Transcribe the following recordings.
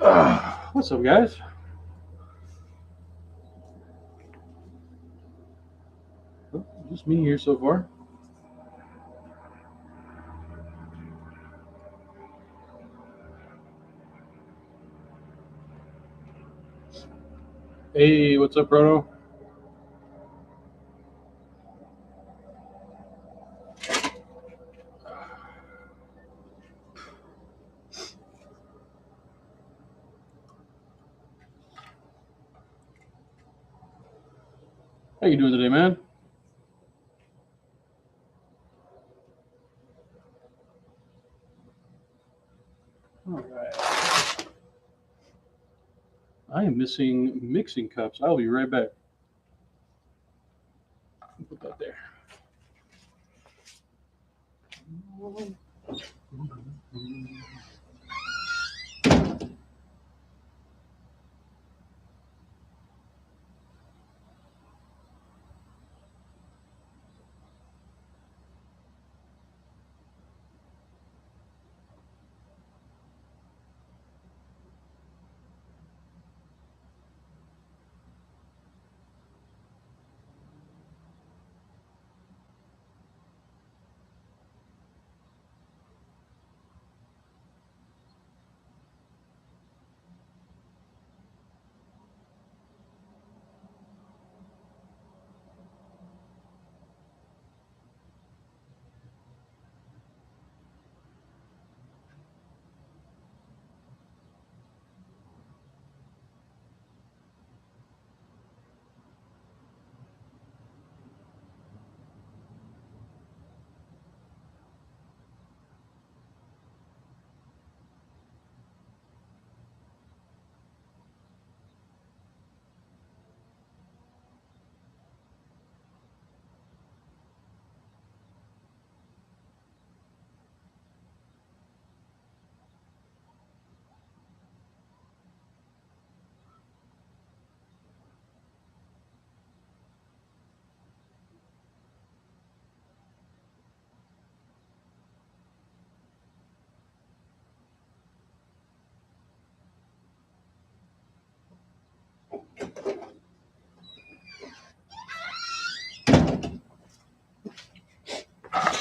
What's up, guys? Oh, just me here so far. Hey, what's up, Proto? How you doing today, man? All right. I am missing mixing cups. I'll be right back. Put that there.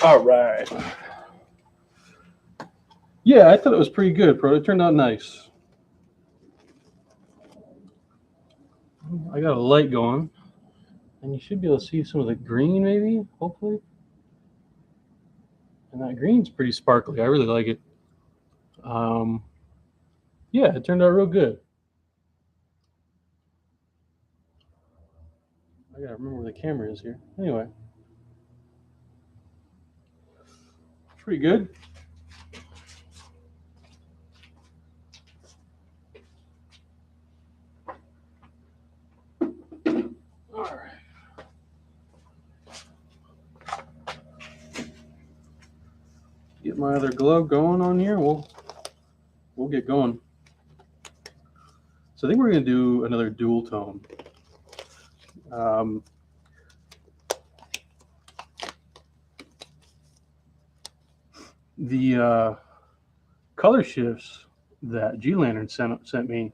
All right. Yeah, I thought it was pretty good, Proto. It turned out nice. I got a light going, and you should be able to see some of the green, maybe, hopefully. And that green's pretty sparkly. I really like it. Yeah, it turned out real good. I gotta remember where the camera is here. Anyway, pretty good. All right. Get my other glove going on here. We'll get going. So I think we're gonna do another dual tone. The color shifts that G Lantern sent me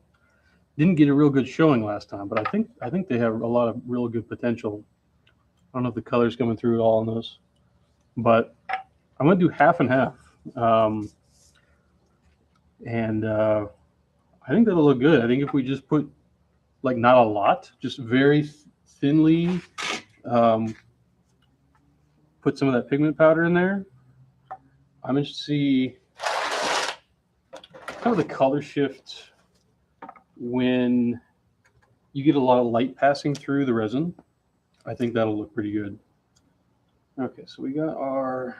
didn't get a real good showing last time, but I think they have a lot of real good potential. I don't know if the color's coming through at all in those, but I'm gonna do half and half, and I think that'll look good. I think if we just put like not a lot, just very thinly put some of that pigment powder in there, I'm going to see kind of the color shift when you get a lot of light passing through the resin. I think that'll look pretty good. Okay, so we got our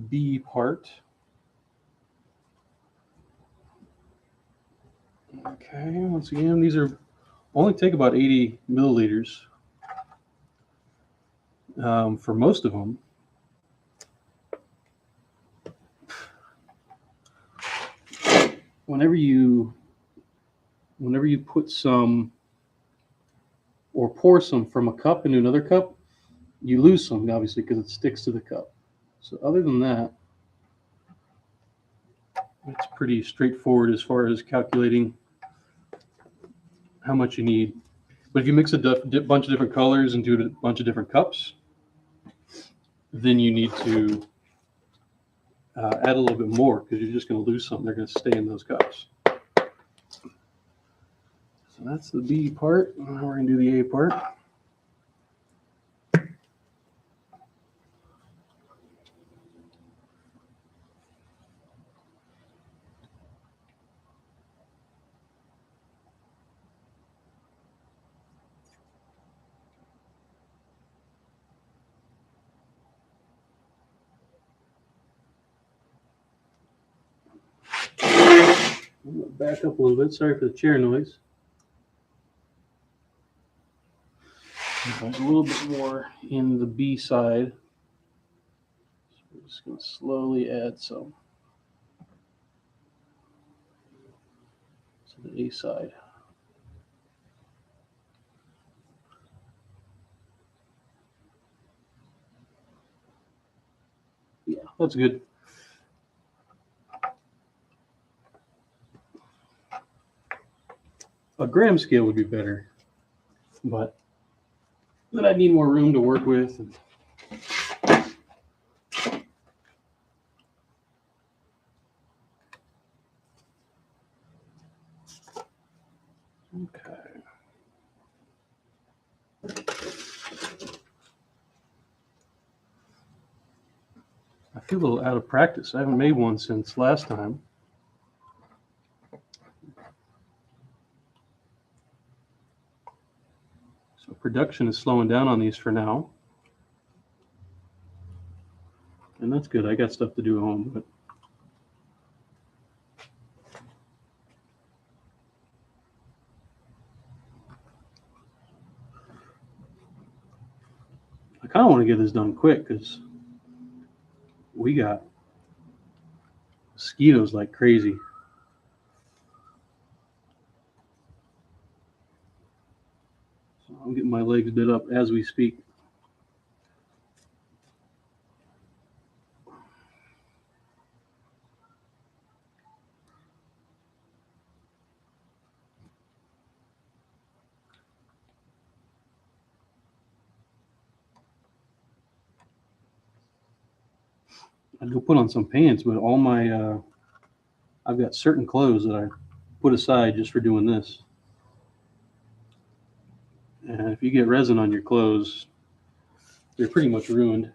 B part. Okay, once again, these are only take about 80 milliliters for most of them. Whenever you put some or pour some from a cup into another cup, you lose some, obviously, because it sticks to the cup. So other than that, It's pretty straightforward as far as calculating how much you need. But if you mix a bunch of different colors into a bunch of different cups, then you need to add a little bit more because you're just going to lose something. They're going to stay in those cups. So that's the B part. Now we're going to do the A part. I'm going to back up a little bit. Sorry for the chair noise. There's a little bit more in the B side. So we're just going to slowly add some to the A side. Yeah, that's good. A gram scale would be better, but then I'd need more room to work with. Okay. I feel a little out of practice. I haven't made one since last time. So production is slowing down on these for now. And that's good. I got stuff to do at home, but I kind of want to get this done quick because we got mosquitoes like crazy. So I'm getting my legs bit up as we speak. I'd go put on some pants, but all my I've got certain clothes that I put aside just for doing this. And if you get resin on your clothes, they're pretty much ruined.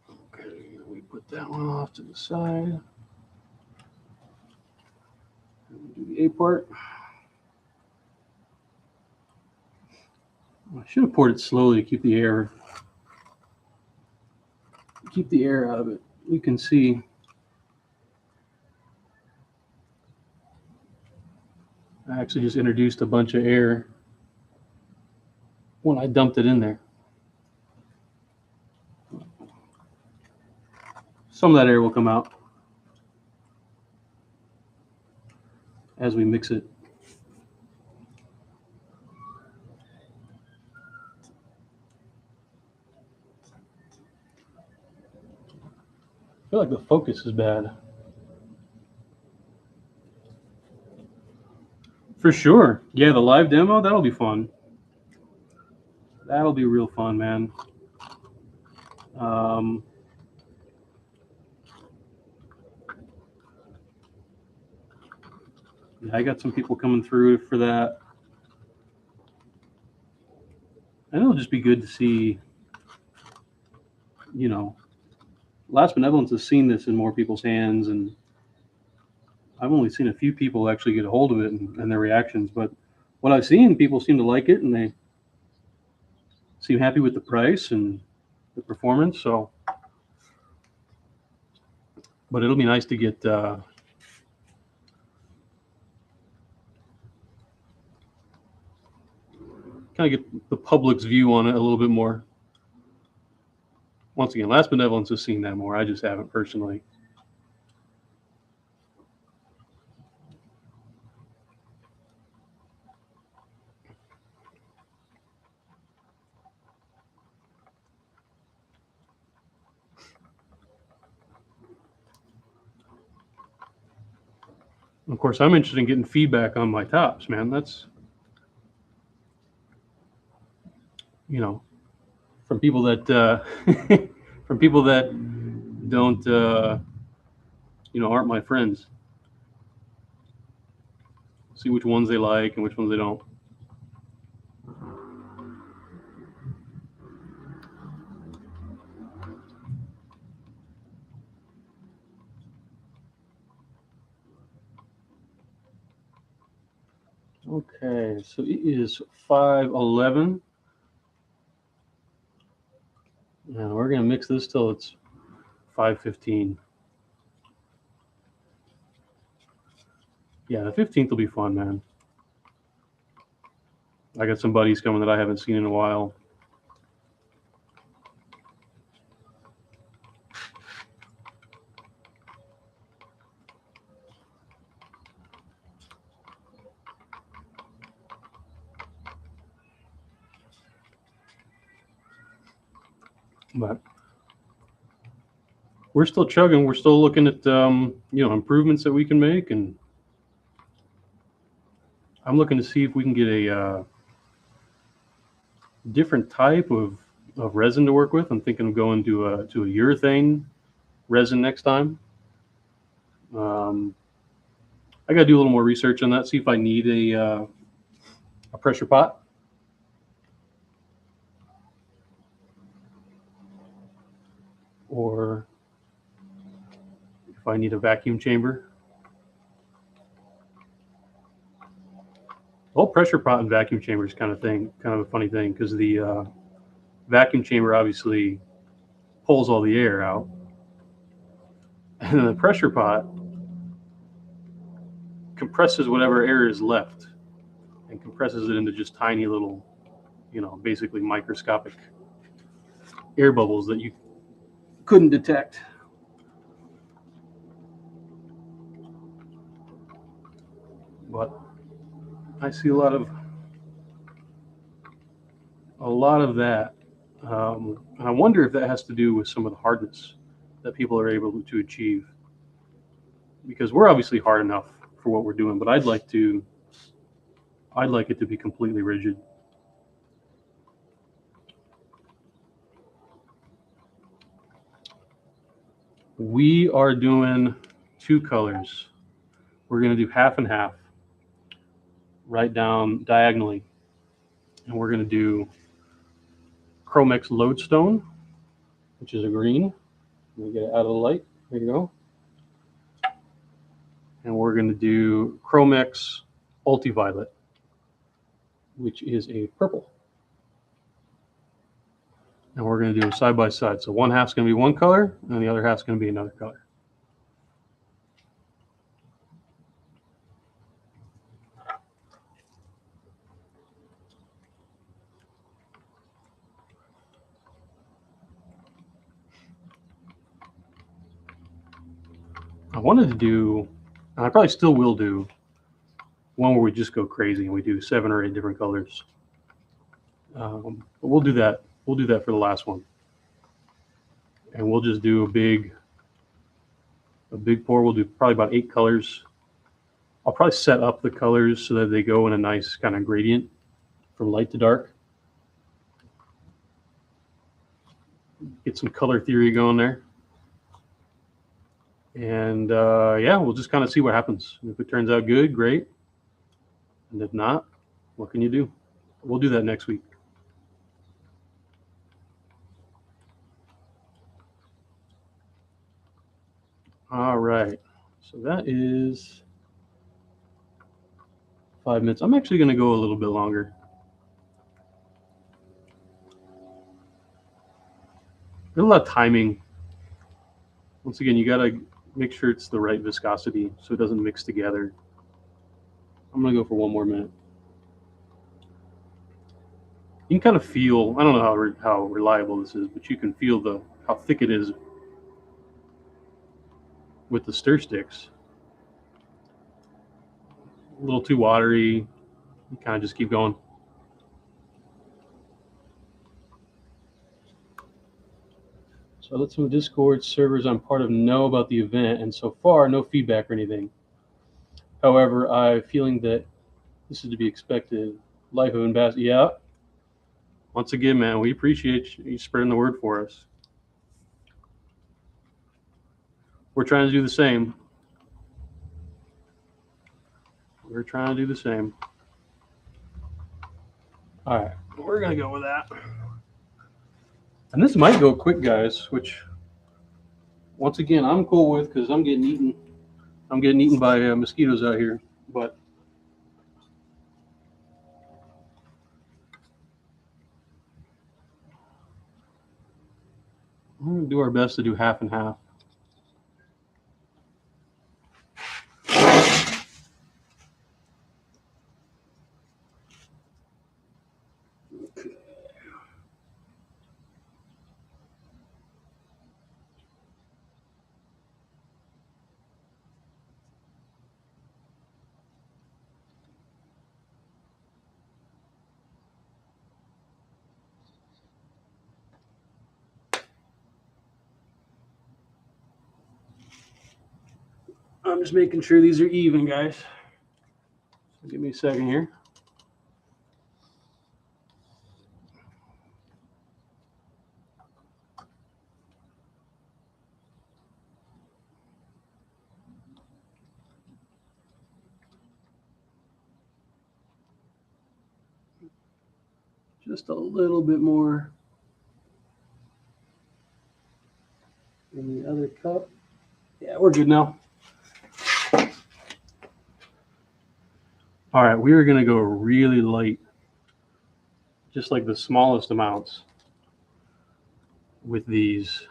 Okay, we put that one off to the side. Do the A part. I should have poured it slowly to keep the air out of it. You can see I actually just introduced a bunch of air when I dumped it in there. Some of that air will come out as we mix it. I feel like the focus is bad. For sure. Yeah, the live demo, that'll be fun. That'll be real fun, man. Yeah, I got some people coming through for that. And it'll just be good to see, Last Benevolence has seen this in more people's hands, and I've only seen a few people actually get a hold of it and their reactions. But what I've seen, people seem to like it, and they seem happy with the price and the performance. So, but it'll be nice to get kind of get the public's view on it a little bit more. Once again, Last Benevolence has seen that more. I just haven't personally. Of course, I'm interested in getting feedback on my tops, man. That's, you know, from people that from people that don't aren't my friends. See which ones they like and which ones they don't. Okay, so it is 5:11, and we're gonna mix this till it's 5:15. Yeah, the 15th will be fun, man. I got some buddies coming that I haven't seen in a while. But we're still chugging. We're still looking at improvements that we can make, and I'm looking to see if we can get a different type of resin to work with. I'm thinking of going to a urethane resin next time. I got to do a little more research on that. See if I need a pressure pot, or if I need a vacuum chamber. Well, pressure pot and vacuum chamber is kind of a funny thing, because the vacuum chamber obviously pulls all the air out, and then the pressure pot compresses whatever air is left and compresses it into just tiny little, basically microscopic air bubbles that you couldn't detect. But I see a lot of that. And I wonder if that has to do with some of the hardness that people are able to achieve, because we're obviously hard enough for what we're doing, but I'd like it to be completely rigid. We are doing 2 colors. We're going to do half and half, right down diagonally, and we're going to do Chromex Lodestone, which is a green. Let me get it out of the light. There you go. And we're going to do Chromex Ultiviolet, which is a purple. And we're going to do them side by side. So one half's going to be one color, and the other half's going to be another color. I wanted to do, and I probably still will do, one where we just go crazy and we do 7 or 8 different colors. But we'll do that. We'll do that for the last one, and we'll just do a big pour. We'll do probably about 8 colors. I'll probably set up the colors so that they go in a nice kind of gradient from light to dark. Get some color theory going there. And yeah, we'll just kind of see what happens. If it turns out good, great. And if not, what can you do? We'll do that next week. All right. So that is 5 minutes. I'm actually going to go a little bit longer. There's a lot of timing. Once again, you got to make sure it's the right viscosity so it doesn't mix together. I'm going to go for 1 more minute. You can kind of feel, I don't know how reliable this is, but you can feel how thick it is with the stir sticks. A little too watery. You kind of just keep going. So I let some Discord servers I'm part of know about the event, and so far, no feedback or anything. However, I'm feeling that this is to be expected. Life of Ambassador. Yeah. Once again, man, we appreciate you spreading the word for us. We're trying to do the same. We're trying to do the same. All right, we're gonna go with that. And this might go quick, guys. Which, once again, I'm cool with because I'm getting eaten. I'm getting eaten by mosquitoes out here. But we're gonna do our best to do half and half. I'm just making sure these are even, guys. So give me a second here. Just a little bit more in the other cup. Yeah, we're good now. All right, we are going to go really light, just like the smallest amounts with these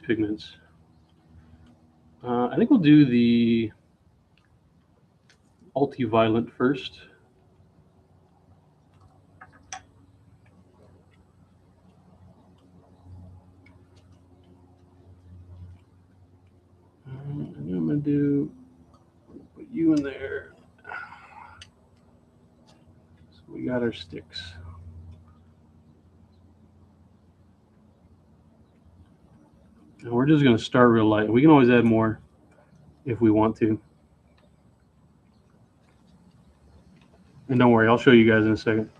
pigments. I think we'll do the ultraviolet first. And I'm going to put you in there. So we got our sticks. And we're just going to start real light. We can always add more if we want to. And don't worry, I'll show you guys in a second.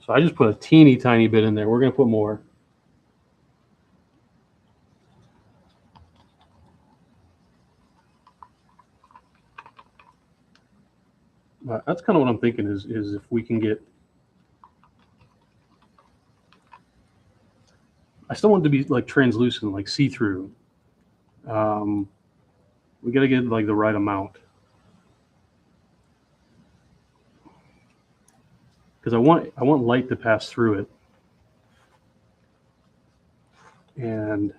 So I just put a teeny tiny bit in there. We're going to put more. But that's kind of what I'm thinking is if we can get. I still want it to be like translucent, like see-through. We got to get like the right amount. Because I want light to pass through it. And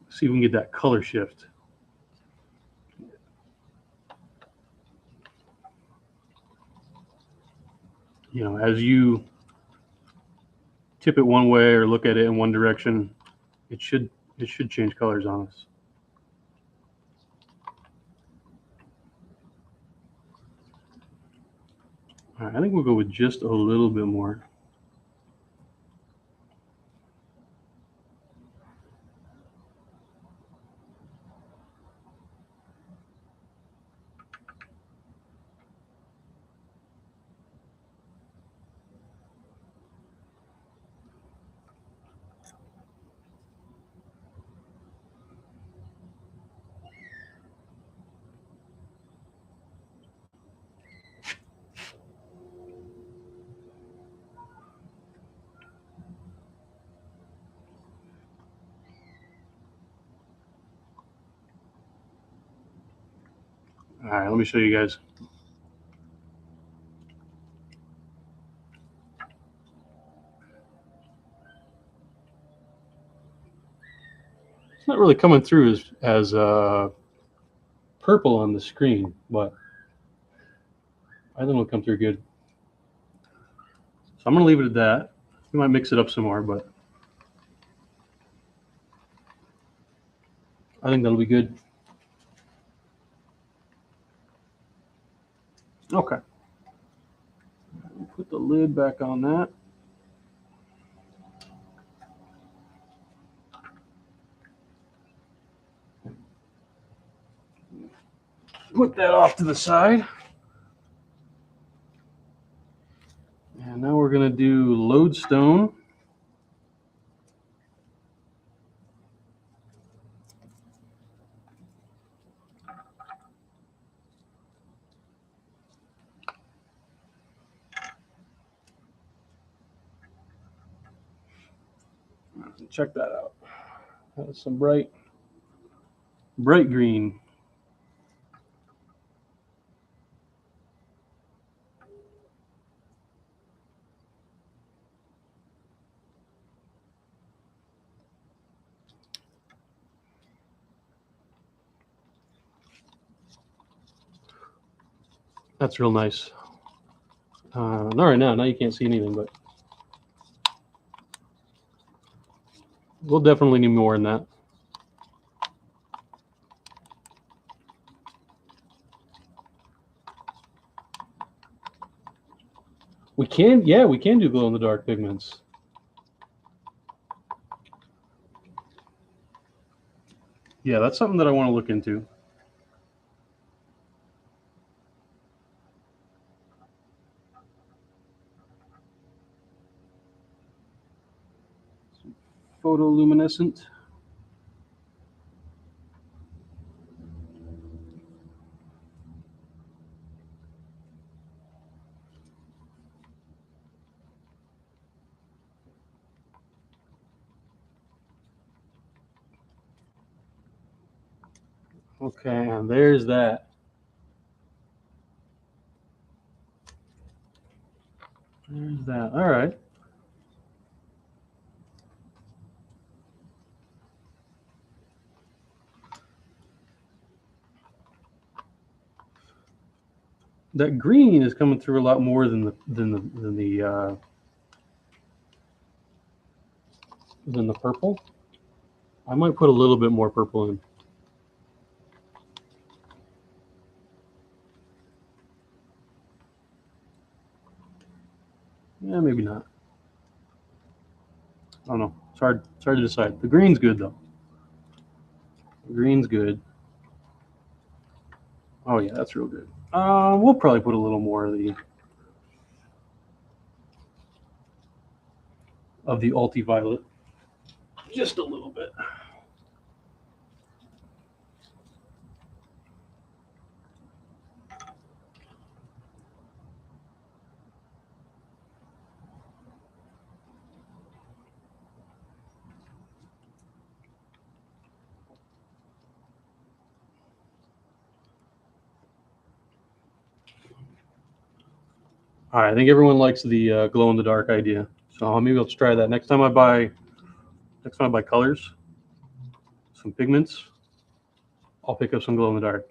see if we can get that color shift. You know, as you tip it one way or look at it in one direction, it should change colors on us. All right, I think we'll go with just a little bit more. All right, let me show you guys. It's not really coming through as purple on the screen, but I think it'll come through good. So I'm going to leave it at that. We might mix it up some more, but I think that'll be good. Okay. put the lid back on that. Put that off to the side. And now we're going to do lodestone. Check that out. That's some bright green. That's real nice. Not right now. Now you can't see anything, but we'll definitely need more than that. We can do glow in the dark pigments. Yeah, that's something that I want to look into. Photoluminescent. Okay, and there's that. There's that. All right. That green is coming through a lot more than the purple. I might put a little bit more purple in. Yeah, maybe not. I don't know. It's hard to decide. The green's good though. The green's good. Oh yeah, that's real good. We'll probably put a little more of the ultraviolet. Just a little bit. All right, I think everyone likes the glow in the dark idea. So maybe let's try that next time I buy colors, some pigments. I'll pick up some glow in the dark.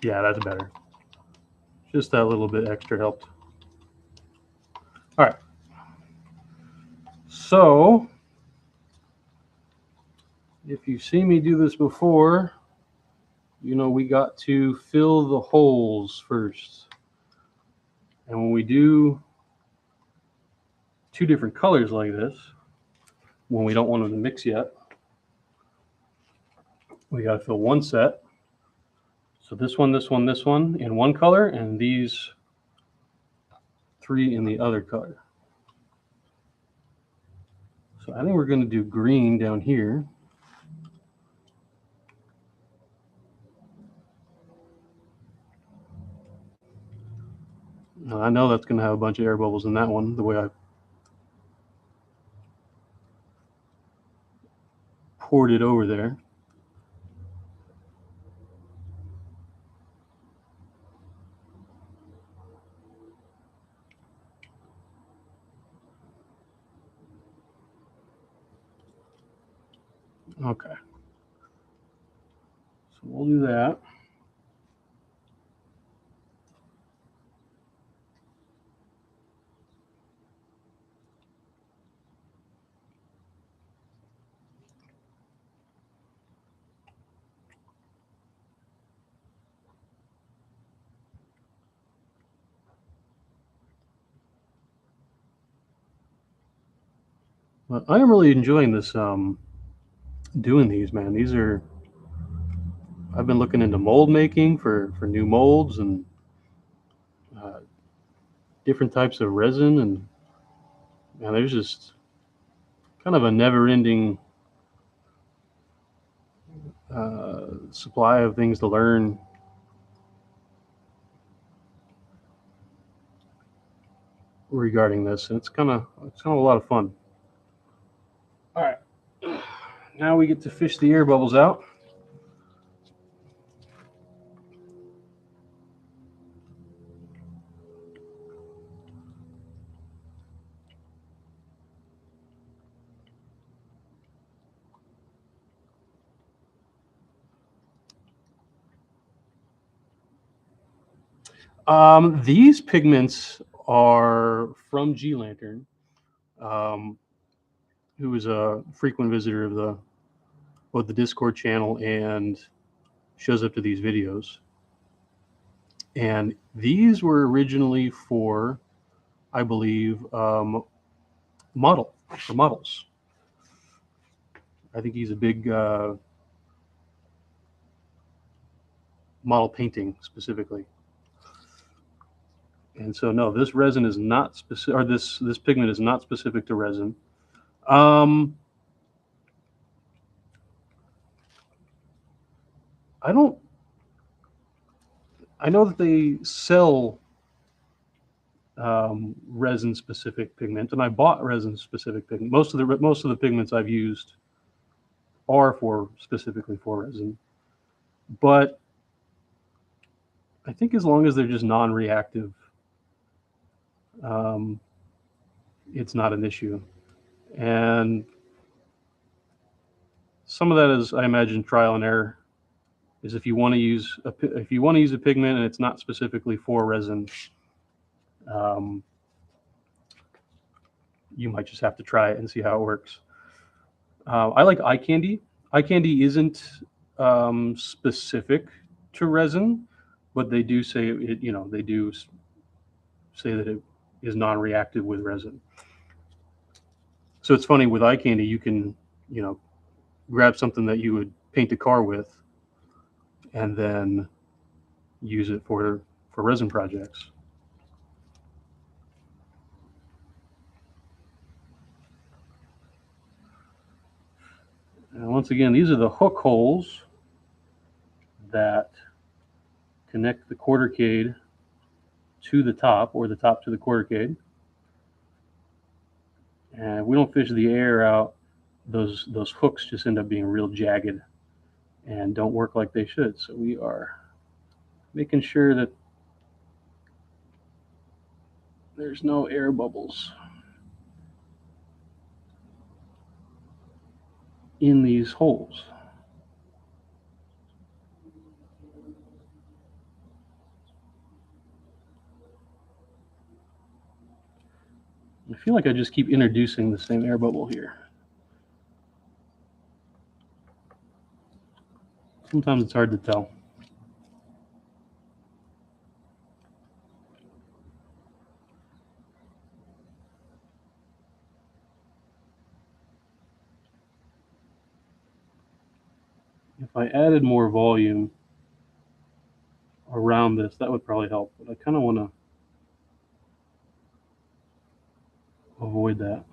Yeah, that's better. Just that little bit extra helped. All right. So if you've seen me do this before, you know we got to fill the holes first. And when we do two different colors like this, when we don't want them to mix yet, we got to fill one set. So this one in one color, and these three in the other color. So I think we're going to do green down here. Now, I know that's going to have a bunch of air bubbles in that one, the way I poured it over there. Okay. So we'll do that. But I am really enjoying this doing these, man. These are, I've been looking into mold making for new molds and uh, different types of resin, and man, there's just kind of a never-ending supply of things to learn regarding this, and it's kind of a lot of fun. All right, now we get to fish the air bubbles out. These pigments are from G Lantern, um, who is a frequent visitor of the both the Discord channel and shows up to these videos. And these were originally for, I believe, models. I think he's a big model painting specifically. And so no, this resin is not specific, or this pigment is not specific to resin. I don't. I know that they sell resin specific pigment, and I bought resin specific pigment. Most of the pigments I've used are for specifically for resin, but I think as long as they're just non-reactive, um, it's not an issue. And some of that is, I imagine, trial and error. Is if you want to use a pigment and it's not specifically for resin, um, you might just have to try it and see how it works. I like eye candy. Eye candy isn't specific to resin, but they do say it. They do say that it is non-reactive with resin. So it's funny with eye candy, you can, grab something that you would paint a car with, and then use it for resin projects. And once again, these are the hook holes that connect the Quartercade to the top, or the top to the Quartercade. And if we don't fish the air out, those hooks just end up being real jagged and don't work like they should. So we are making sure that there's no air bubbles in these holes. I feel like I just keep introducing the same air bubble here. Sometimes it's hard to tell. If I added more volume around this, that would probably help, but I kind of want to avoid that.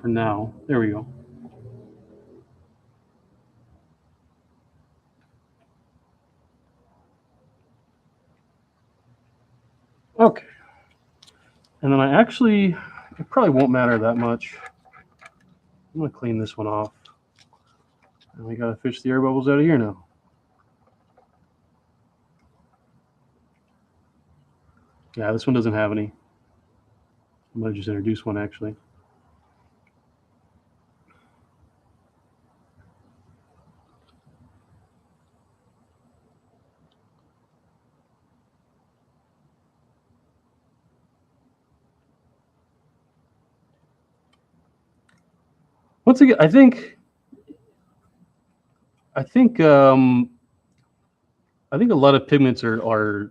For now, there we go. Okay. And then it probably won't matter that much. I'm going to clean this one off. And we got to fish the air bubbles out of here now. Yeah, this one doesn't have any. I'm going to just introduce one actually. Once again, I think a lot of pigments are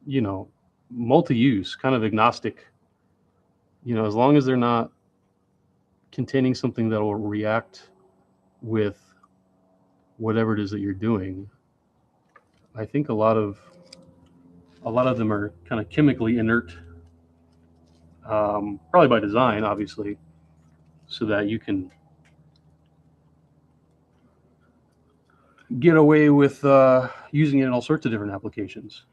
you know, multi-use, kind of agnostic. As long as they're not containing something that will react with whatever it is that you're doing. I think a lot of them are kind of chemically inert, probably by design, obviously, so that you can get away with using it in all sorts of different applications.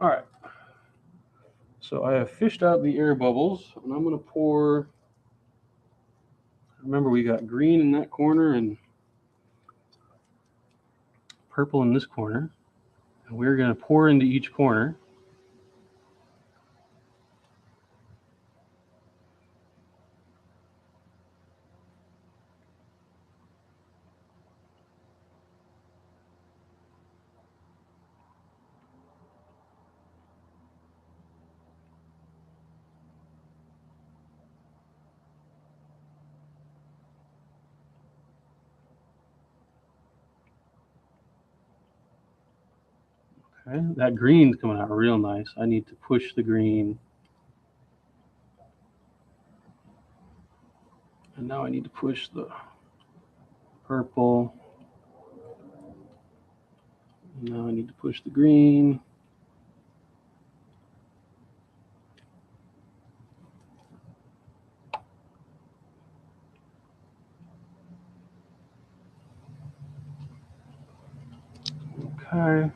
All right. So I have fished out the air bubbles, and I'm going to pour. Remember, we got green in that corner and purple in this corner. And we're going to pour into each corner. Okay, that green's coming out real nice. I need to push the green. And now I need to push the purple. And now I need to push the green. Okay.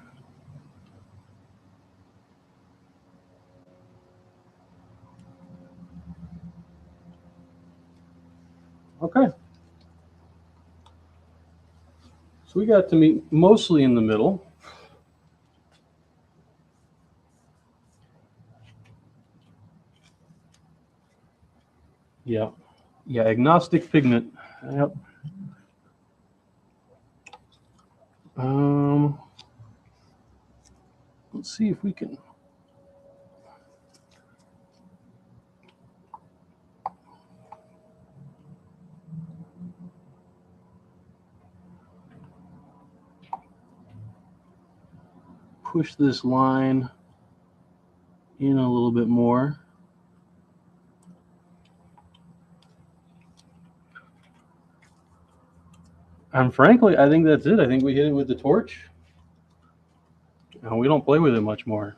Okay. So we got to meet mostly in the middle. Yeah. Yeah, agnostic pigment. Yep. Let's see if we can. Push this line in a little bit more. And frankly, I think that's it. I think we hit it with the torch. And we don't play with it much more.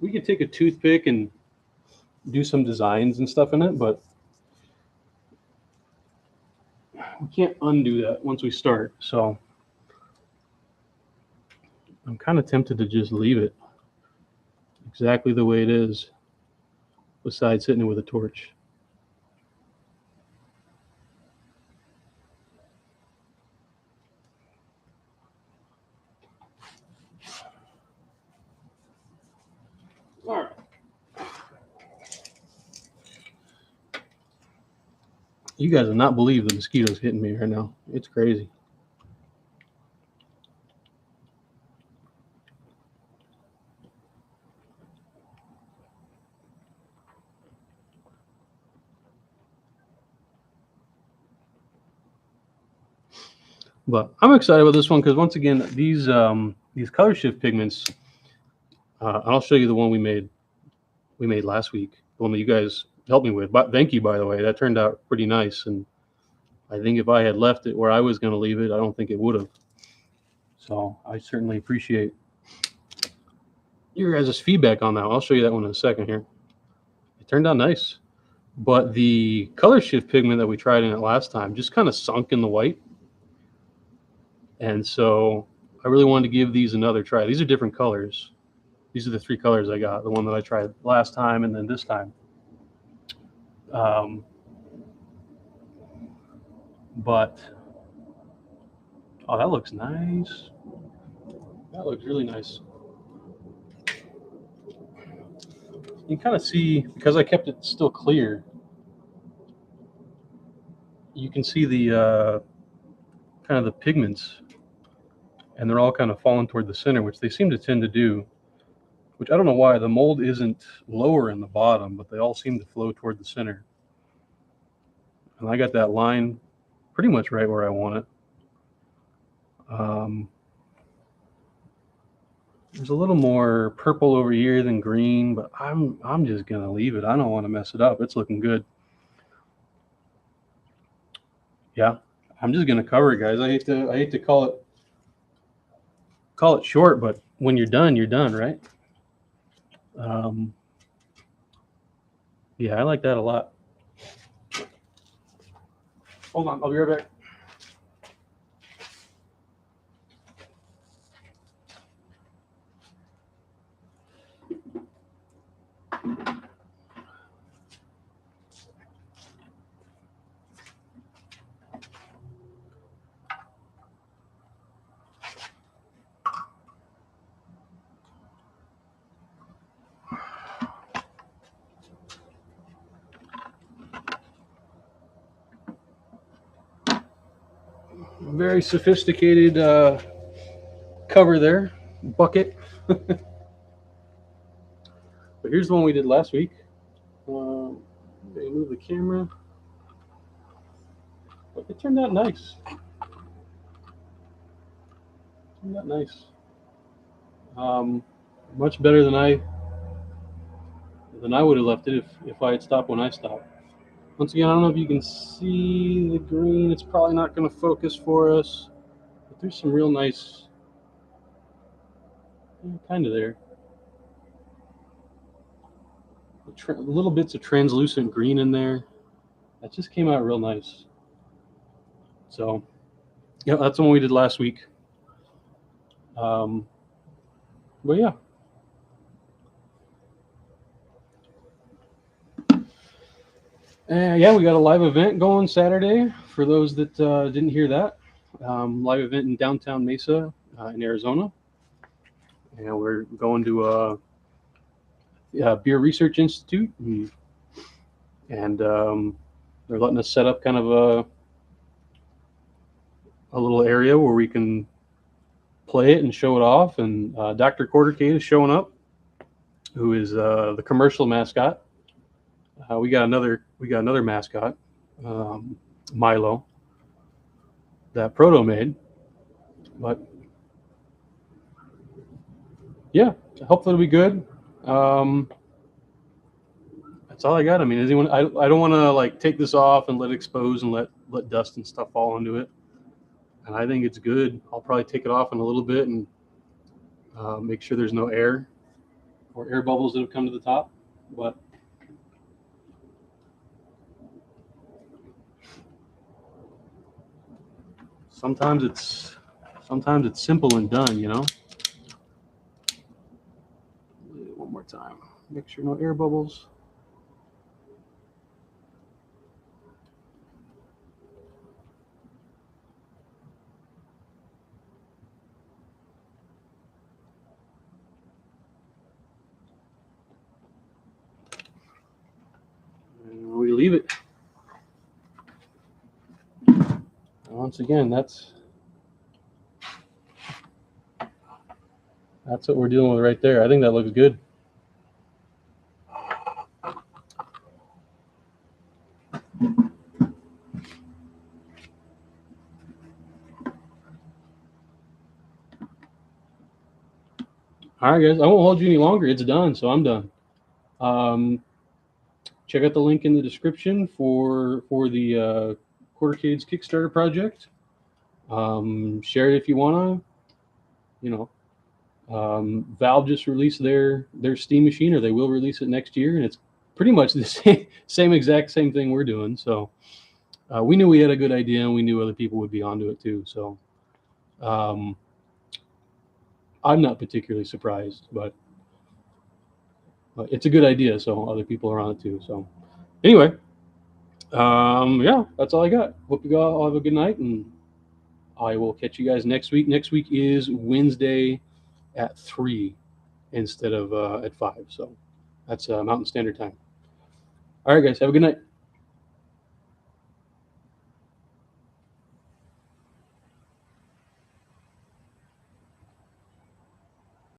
We could take a toothpick and do some designs and stuff in it, but we can't undo that once we start. So I'm kind of tempted to just leave it exactly the way it is, besides hitting it with a torch. All right. You guys will not believe the mosquitoes hitting me right now. It's crazy. But I'm excited about this one because once again, these color shift pigments. I'll show you the one we made last week. The one that you guys helped me with. But thank you, by the way. That turned out pretty nice. And I think if I had left it where I was going to leave it, I don't think it would have. So I certainly appreciate your guys' feedback on that. I'll show you that one in a second here. It turned out nice. But the color shift pigment that we tried in it last time just kind of sunk in the white. And so I really wanted to give these another try. These are different colors. These are the 3 colors I got. The one that I tried last time and then this time. But, oh, that looks nice. That looks really nice. You can kind of see, because I kept it still clear, you can see the kind of the pigments, and they're all kind of falling toward the center, which they seem to tend to do, which I don't know why. The mold isn't lower in the bottom, but they all seem to flow toward the center. And I got that line pretty much right where I want it. There's a little more purple over here than green, but I'm just gonna leave it. I don't want to mess it up. It's looking good. Yeah, I'm just gonna cover it, guys. I hate to call it short, but when you're done, right? Yeah, I like that a lot. Hold on, I'll be right back. Very sophisticated cover there, bucket. But here's the one we did last week. Move the camera. But it turned out nice. Much better than I would have left it if I had stopped when I stopped. Once again, I don't know if you can see the green. It's probably not going to focus for us. But there's some real nice, kind of there. Little bits of translucent green in there. That just came out real nice. So, yeah, that's the one we did last week. But yeah. Yeah, we got a live event going Saturday for those that didn't hear that. Live event in downtown Mesa in Arizona. And we're going to a Beer Research Institute. And they're letting us set up kind of a little area where we can play it and show it off. And Dr. Quartercade is showing up, who is the commercial mascot. We got another mascot, Milo, that Proto made. But yeah, hopefully it'll be good. That's all I got. I mean, anyone? I don't want to like take this off and let it expose and let dust and stuff fall into it. And I think it's good. I'll probably take it off in a little bit and make sure there's no air or air bubbles that have come to the top. But sometimes it's simple and done, you know. One more time. Make sure no air bubbles. And we leave it. Once again, that's what we're dealing with right there. I think that looks good. All right, guys. I won't hold you any longer. It's done, so I'm done. Check out the link in the description for the Quartercade's Kickstarter project. Share it if you wanna. You know, Valve just released their Steam machine, or they will release it next year, and it's pretty much the same exact thing we're doing. So we knew we had a good idea, and we knew other people would be onto it too. So I'm not particularly surprised, but it's a good idea, so other people are on it too. So anyway, yeah, that's all I got. Hope you all have a good night, and I will catch you guys next week. Next week is Wednesday at 3 instead of at 5. So that's Mountain Standard Time. All right, guys, have a good night.